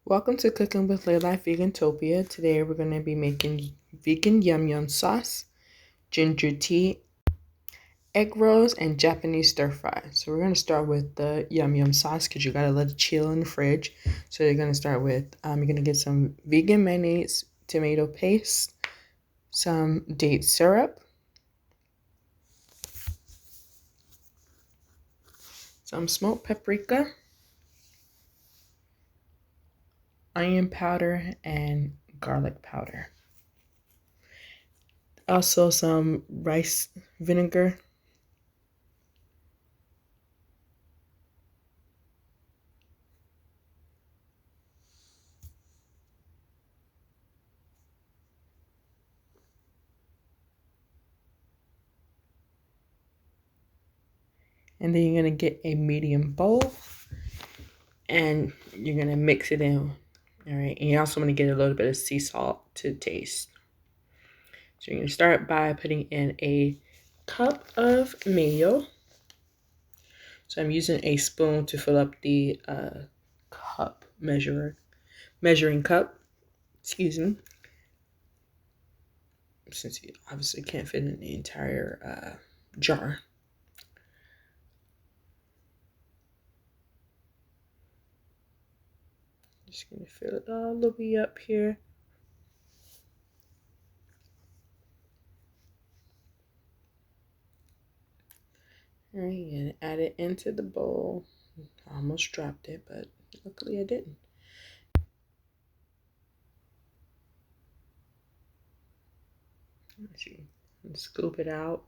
Welcome to Cooking with Lay Life Vegantopia. Today we're going to be making vegan yum yum sauce, ginger tea, egg rolls, and Japanese stir fry. So we're going to start with the yum yum sauce because you got to let it chill in the fridge. So you're going to start with, you're going to get some vegan mayonnaise, tomato paste, some date syrup, some smoked paprika, onion powder, and garlic powder. Also some rice vinegar, and then you're going to get a medium bowl and you're going to mix it in. All right, and you also want to get a little bit of sea salt to taste. So you're going to start by putting in a cup of mayo. So I'm using a spoon to fill up the measuring cup, excuse me, since you obviously can't fit in the entire jar. Just going to fill it all the way up here. All right, and add it into the bowl. I almost dropped it, but luckily I didn't. Let's see. And scoop it out.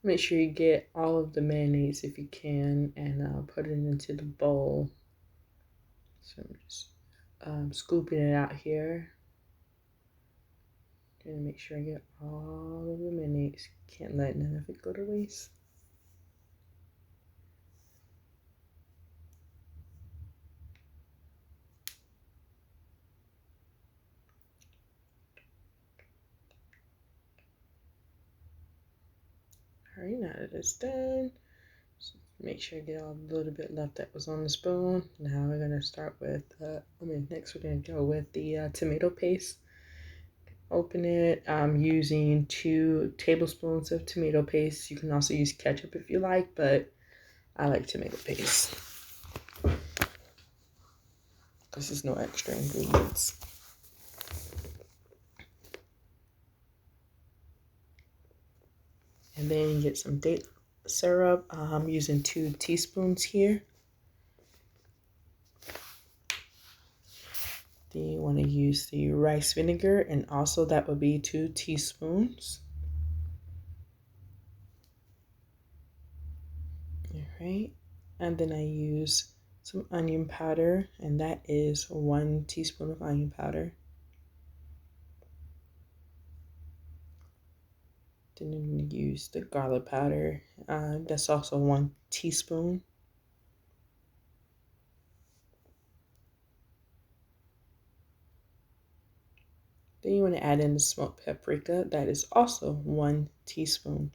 Make sure you get all of the mayonnaise if you can, and put it into the bowl. So I'm just scooping it out here. Gonna make sure I get all of the mayonnaise. Can't let none of it go to waste. All right, now that it's done, make sure you get all the little bit left that was on the spoon. Now we're gonna start with, next we're gonna go with the tomato paste. Open it. I'm using 2 tablespoons of tomato paste. You can also use ketchup if you like, but I like tomato paste because there's no extra ingredients. And then you get some date syrup. I'm using 2 teaspoons here. Then you want to use the rice vinegar, and also that would be 2 teaspoons. All right, and then I use some onion powder, and that is 1 teaspoon of onion powder. Then I'm going to use the garlic powder. That's also 1 teaspoon. Then you want to add in the smoked paprika. That is also 1 teaspoon.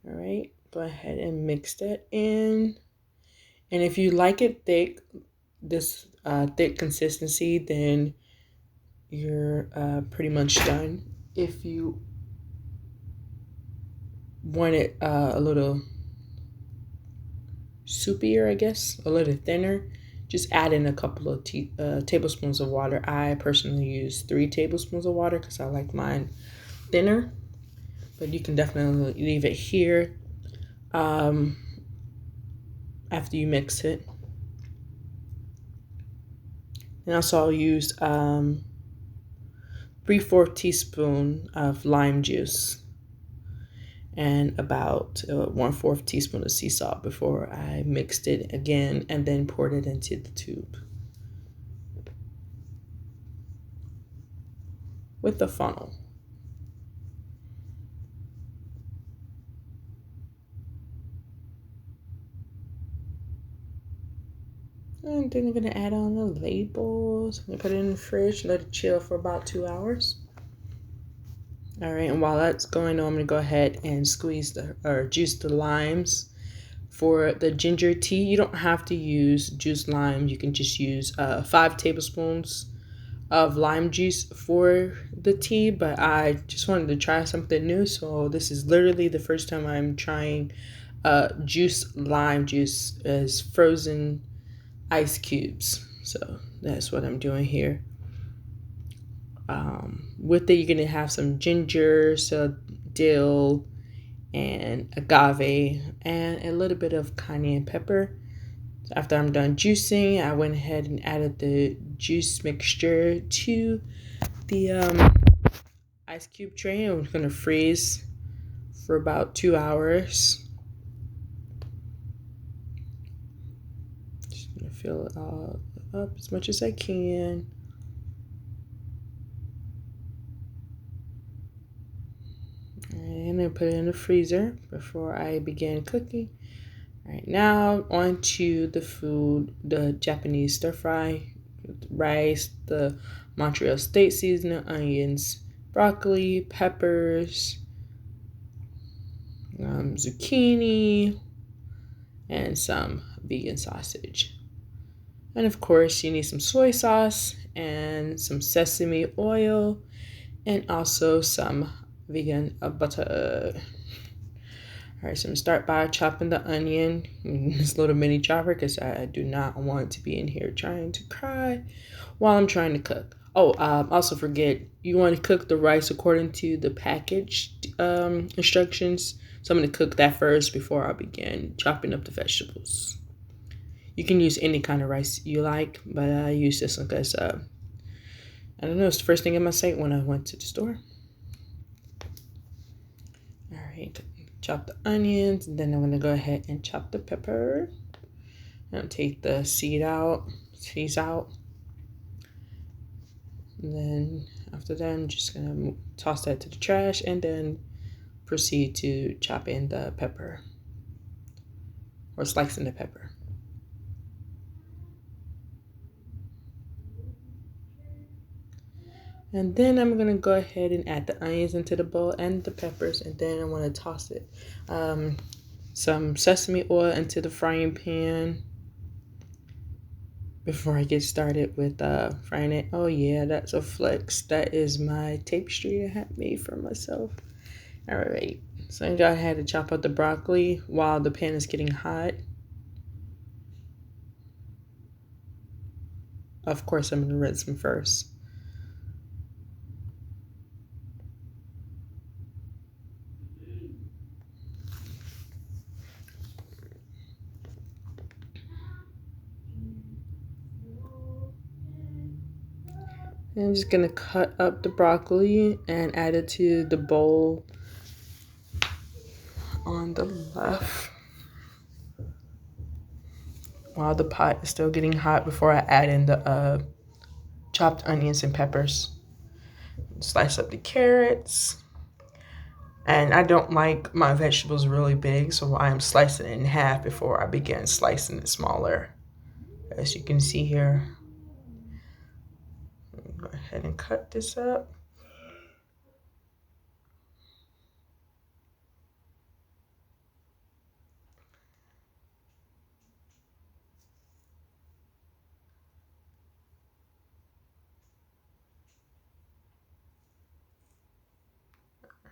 All right, go ahead and mix that in. And if you like it thick, this thick consistency, then you're pretty much done. If you want it a little soupier, I guess, a little thinner, just add in a couple of tablespoons of water. I personally use 3 tablespoons of water because I like mine thinner, but you can definitely leave it here after you mix it. And also I'll use 3/4 teaspoon of lime juice and about 1/4 teaspoon of sea salt before I mixed it again and then poured it into the tube with the funnel. And then I'm going to add on the labels. I'm going to put it in the fridge, let it chill for about 2 hours. All right, and while that's going on, I'm going to go ahead and juice the limes For the ginger tea, you don't have to use juice lime. You can just use 5 tablespoons of lime juice for the tea, but I just wanted to try something new, so this is literally the first time I'm trying juice lime juice as frozen ice cubes. So that's what I'm doing here. With it, you're gonna have some ginger, so dill, and agave, and a little bit of cayenne pepper. So after I'm done juicing, I went ahead and added the juice mixture to the ice cube tray. I'm gonna freeze for about 2 hours. Just gonna fill it all up as much as I can. And I put it in the freezer before I begin cooking. All right, now on to the food, the Japanese stir fry with rice, the Montreal State seasoning, onions, broccoli, peppers, zucchini, and some vegan sausage. And of course, you need some soy sauce and some sesame oil and also some vegan butter. All right, so I'm gonna start by chopping the onion in this little mini chopper because I do not want to be in here trying to cry while I'm trying to cook. Oh, also forget, you want to cook the rice according to the package instructions. So I'm gonna cook that first before I begin chopping up the vegetables. You can use any kind of rice you like, but I use this one because I don't know, it's the first thing in my sight when I went to the store. All right, chop the onions, and then I'm gonna go ahead and chop the pepper. And take the seeds out. And then after that, I'm just gonna toss that to the trash and then proceed to chop in the pepper or slicing the pepper. And then I'm gonna go ahead and add the onions into the bowl and the peppers, and then I want to toss it. Some sesame oil into the frying pan before I get started with frying it. Oh yeah, that's a flex. That is my tapestry I had made for myself. All right, so I go ahead to chop up the broccoli while the pan is getting hot. Of course, I'm gonna rinse them first. And I'm just gonna cut up the broccoli and add it to the bowl on the left while the pot is still getting hot before I add in the chopped onions and peppers. Slice up the carrots. And I don't like my vegetables really big, so I am slicing it in half before I begin slicing it smaller. As you can see here, go ahead and cut this up.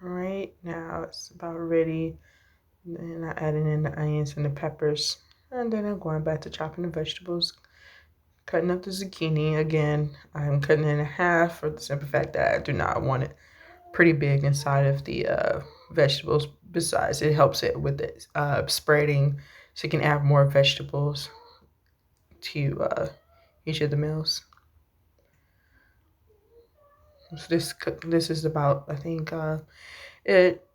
All right, now it's about ready. Then I added in the onions and the peppers. And then I'm going back to chopping the vegetables, cutting up the zucchini. Again, I'm cutting it in half for the simple fact that I do not want it pretty big inside of the vegetables. Besides, it helps it with the spreading, so you can add more vegetables to each of the meals. So this is about, I think it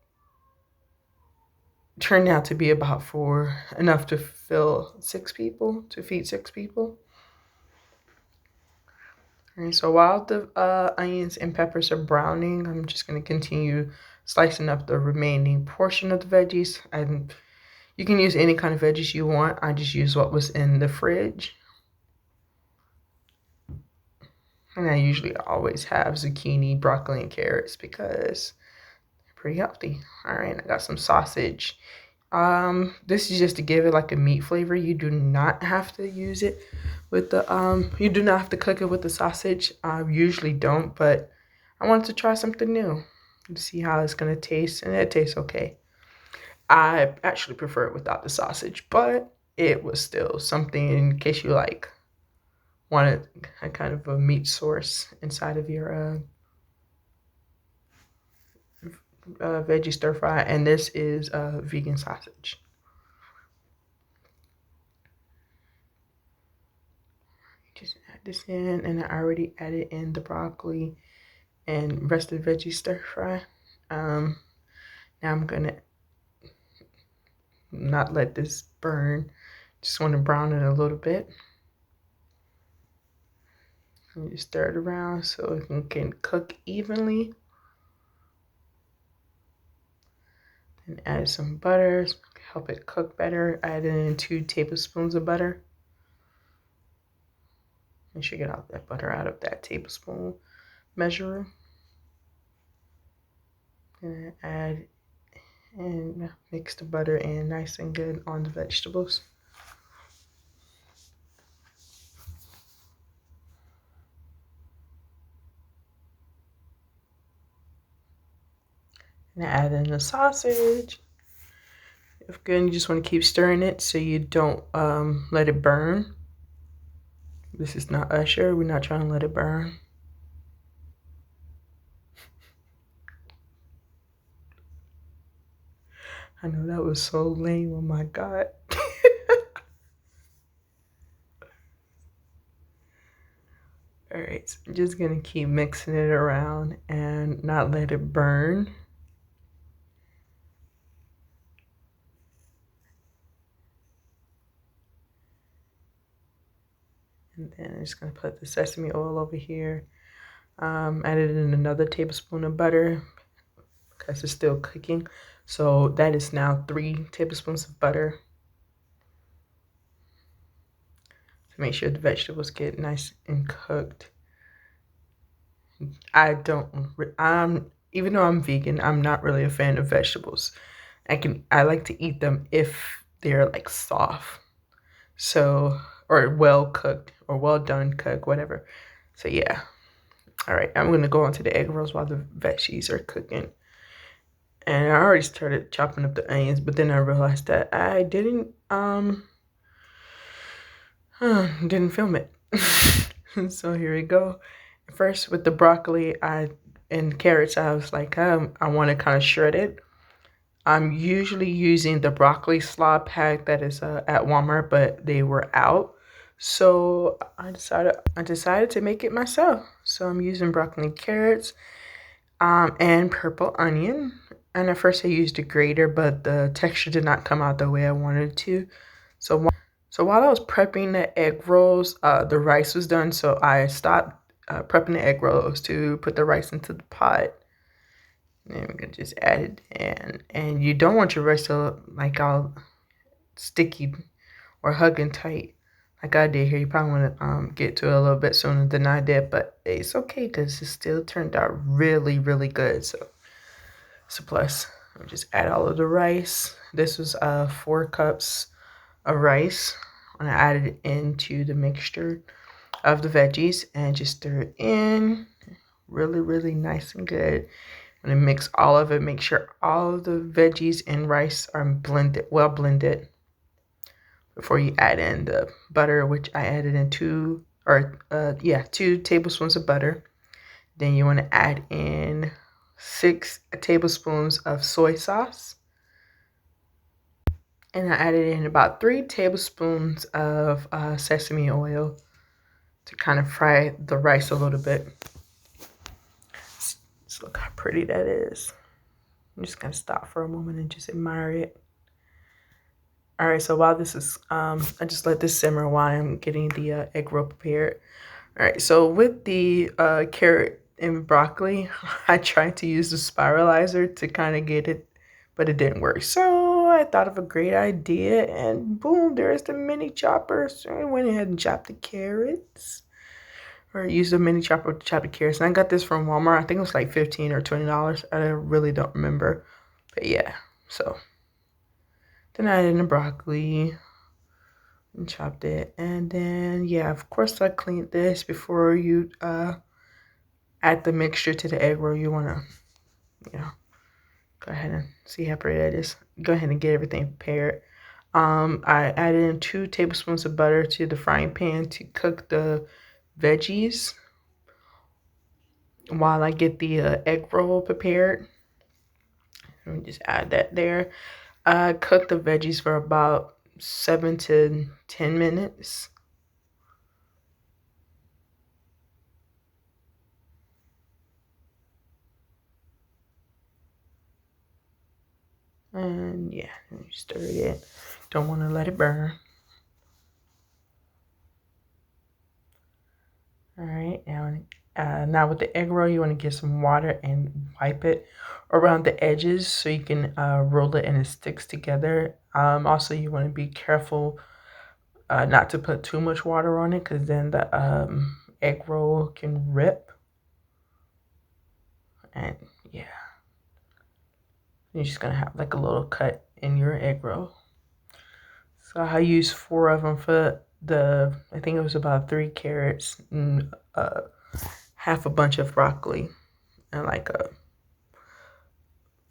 turned out to be about enough to feed 6 people. And so while the onions and peppers are browning, I'm just going to continue slicing up the remaining portion of the veggies. And you can use any kind of veggies you want. I just use what was in the fridge. And I usually always have zucchini, broccoli, and carrots because they're pretty healthy. All right, I got some sausage. This is just to give it like a meat flavor. You do not have to use it with the you do not have to cook it with the sausage. I usually don't, but I wanted to try something new to see how it's gonna taste, and it tastes okay. I actually prefer it without the sausage, but it was still something in case you like wanted a kind of a meat source inside of your veggie stir fry, and this is vegan sausage. Just add this in, and I already added in the broccoli and rest of the veggie stir fry. Now I'm gonna not let this burn. Just want to brown it a little bit. And you stir it around so it can cook evenly. Then add some butter, help it cook better. I added in 2 tablespoons of butter. Make sure you get all that butter out of that tablespoon measure. And add and mix the butter in nice and good on the vegetables. And add in the sausage. If good, you just want to keep stirring it so you don't let it burn. This is not Usher. We're not trying to let it burn. I know that was so lame. Oh my God. All right, so I'm just gonna keep mixing it around and not let it burn. And then I'm just gonna put the sesame oil over here. Added in another tablespoon of butter because it's still cooking. So that is now 3 tablespoons of butter. To make sure the vegetables get nice and cooked. Even though I'm vegan, I'm not really a fan of vegetables. I like to eat them if they're like soft. So, or well cooked or well done cooked, whatever. So yeah. All right, I'm gonna go on to the egg rolls while the veggies are cooking. And I already started chopping up the onions, but then I realized that I didn't film it. So here we go. First with the broccoli and carrots, I was like, I want to kind of shred it. I'm usually using the broccoli slaw pack that is at Walmart, but they were out. So I decided to make it myself. So I'm using broccoli and carrots and purple onion. And at first I used a grater, but the texture did not come out the way I wanted it to. So while I was prepping the egg rolls, the rice was done. So I stopped prepping the egg rolls to put the rice into the pot. And we're gonna just add it in. And you don't want your rice to look like all sticky or hugging tight like I did here. You probably want to get to it a little bit sooner than I did, but it's okay because it still turned out really, really good. So it's a plus. I'll just add all of the rice. This was 4 cups of rice. And I added it into the mixture of the veggies and just stir it in. Really, really nice and good. And then mix all of it. Make sure all of the veggies and rice are blended, well blended, before you add in the butter, which I added in 2 tablespoons of butter. Then you want to add in 6 tablespoons of soy sauce. And I added in about 3 tablespoons of sesame oil to kind of fry the rice a little bit. Just look how pretty that is. I'm just gonna stop for a moment and just admire it. All right, so while this is, I just let this simmer while I'm getting the egg roll prepared. All right, so with the carrot and broccoli, I tried to use the spiralizer to kind of get it, but it didn't work. So I thought of a great idea, and boom, there's the mini chopper. So I went ahead and chopped the carrots, or used a mini chopper to chop the carrots. And I got this from Walmart. I think it was like $15 or $20. I really don't remember, but yeah. So Then I added in the broccoli and chopped it. And then, yeah, of course I cleaned this before you add the mixture to the egg roll. You want to, go ahead and see how pretty that is. Go ahead and get everything prepared. I added in 2 tablespoons of butter to the frying pan to cook the veggies while I get the egg roll prepared. Let me just add that there. I cooked the veggies for about 7 to 10 minutes. And yeah, stir it. Don't want to let it burn. All right, now with the egg roll, you want to get some water and wipe it around the edges so you can roll it and it sticks together. Also, you want to be careful not to put too much water on it because then the egg roll can rip. And yeah, you're just gonna have like a little cut in your egg roll. So I used 4 of them for I think it was about 3 carrots and half a bunch of broccoli and like a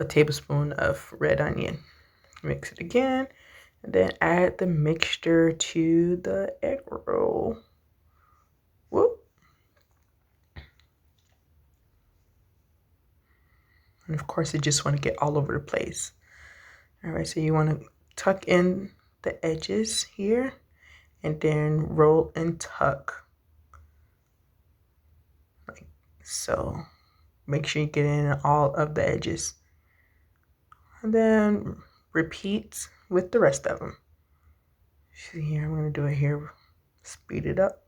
tablespoon of red onion. Mix it again and then add the mixture to the egg roll. Whoop. And of course, you just want to get all over the place. All right, so you want to tuck in the edges here and then roll and tuck like so. Make sure you get in all of the edges. And then repeat with the rest of them. See here, I'm going to do it here. Speed it up.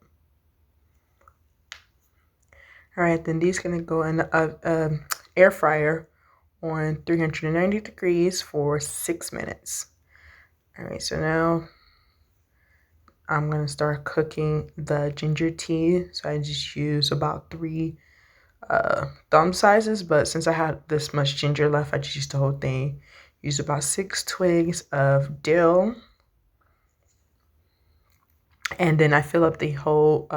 All right, then these going to go in the air fryer on 390 degrees for 6 minutes. All right, so now I'm going to start cooking the ginger tea. So I just use about 3 thumb sizes, but since I had this much ginger left, I just used the whole thing. Use about 6 twigs of dill. And then I fill up the whole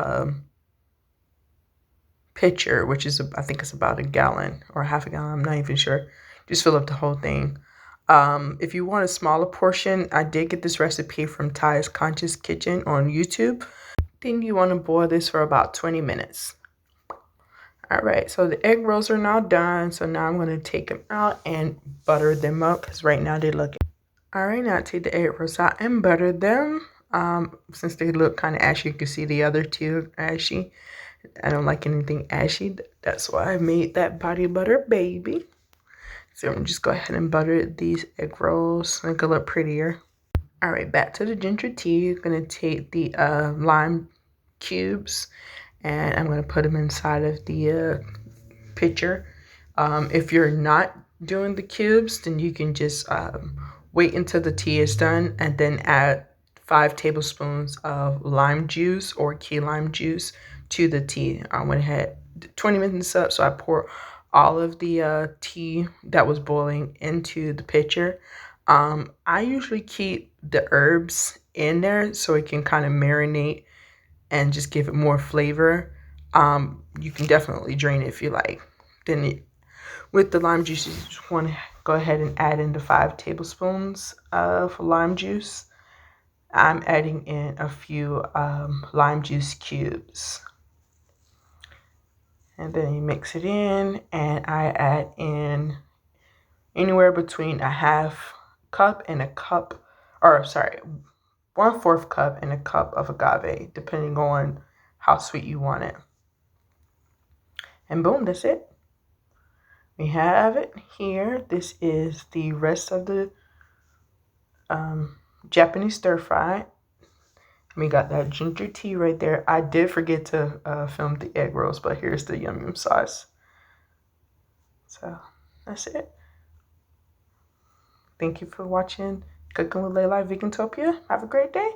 pitcher, which is, I think it's about a gallon or half a gallon. I'm not even sure. Just fill up the whole thing. If you want a smaller portion, I did get this recipe from Ty's Conscious Kitchen on YouTube. Then you want to boil this for about 20 minutes. All right, so the egg rolls are now done. So now I'm going to take them out and butter them up because right now they look. All right, now take the egg rolls out and butter them. Since they look kind of ashy, you can see the other 2 ashy. I don't like anything ashy. That's why I made that body butter baby. So I'm just go ahead and butter these egg rolls, make it look prettier. All right, back to the ginger tea. You're gonna take the lime cubes and I'm gonna put them inside of the pitcher. If you're not doing the cubes, then you can just wait until the tea is done and then add 5 tablespoons of lime juice or key lime juice to the tea. I went ahead 20 minutes up, so I pour all of the tea that was boiling into the pitcher. I usually keep the herbs in there so it can kind of marinate and just give it more flavor. You can definitely drain it if you like. Then with the lime juice, you just want to go ahead and add in the 5 tablespoons of lime juice. I'm adding in a few lime juice cubes. And then you mix it in, and I add in anywhere between a half cup and a cup, or sorry, 1/4 cup and a cup of agave, depending on how sweet you want it. And boom, that's it. We have it here. This is the rest of the Japanese stir fry. We got that ginger tea right there. I did forget to film the egg rolls, but here's the yum yum sauce. So that's it. Thank you for watching Cooking with Layla Vegantopia. Have a great day.